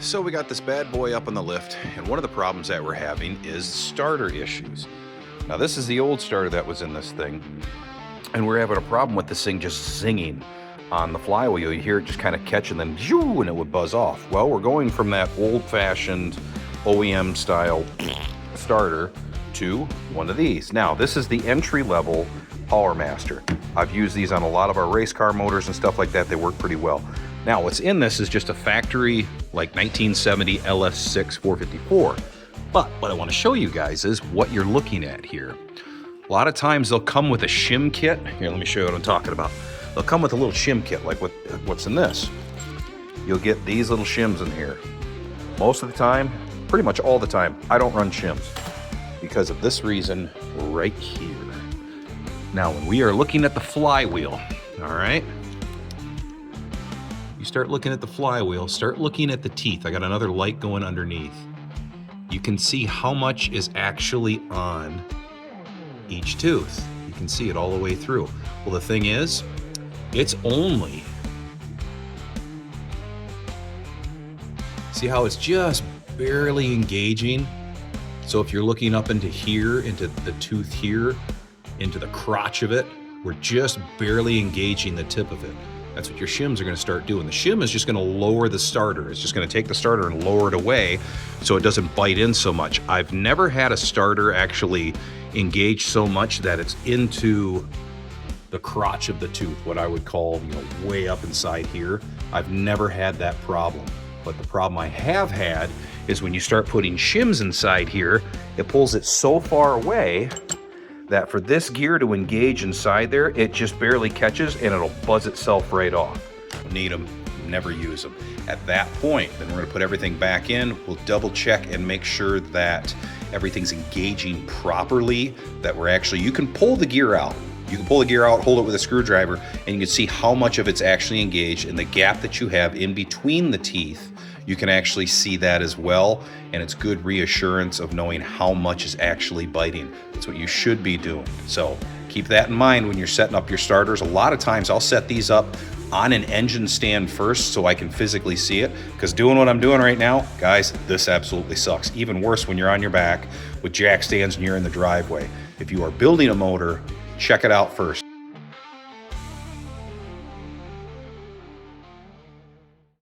So we got this bad boy up on the lift, and one of the problems that we're having is starter issues. Now this is the old starter that was in this thing, and we're having a problem with this thing just zinging on the flywheel. You hear it just kind of catch and then and it would buzz off. Well, we're going from that old-fashioned OEM style starter to one of these. Now this is the entry-level Power Master. I've used these on a lot of our race car motors and stuff like that. They work pretty well. Now what's in this is just a factory like 1970 LS6 454. But what I want to show you guys is what you're looking at here. A lot of times they'll come with a shim kit. Here, let me show you what I'm talking about. They'll come with a little shim kit like what's in this. You'll get these little shims in here. Most of the time, pretty much all the time, I don't run shims because of this reason right here. Now, when we are looking at the flywheel, all right, you start looking at the flywheel, start looking at the teeth. I got another light going underneath. You can see how much is actually on each tooth. You can see it all the way through. Well, the thing is, it's only, see how it's just barely engaging? So if you're looking up into here, into the tooth here, into the crotch of it, we're just barely engaging the tip of it. That's what your shims are going to start doing. The shim is just going to lower the starter. It's just going to take the starter and lower it away so it doesn't bite in so much. I've never had a starter actually engage so much that it's into the crotch of the tooth, what I would call, way up inside here. I've never had that problem. But the problem I have had is when you start putting shims inside here, it pulls it so far away that for this gear to engage inside there, it just barely catches and it'll buzz itself right off. Need them, never use them. At that point, then we're gonna put everything back in. We'll double check and make sure that everything's engaging properly, that we're actually, you can pull the gear out. You can pull the gear out, hold it with a screwdriver, and you can see how much of it's actually engaged, and the gap that you have in between the teeth, you can actually see that as well, and it's good reassurance of knowing how much is actually biting. That's what you should be doing. So keep that in mind when you're setting up your starters. A lot of times I'll set these up on an engine stand first so I can physically see it, because doing what I'm doing right now, guys, this absolutely sucks. Even worse when you're on your back with jack stands and you're in the driveway. If you are building a motor, check it out first.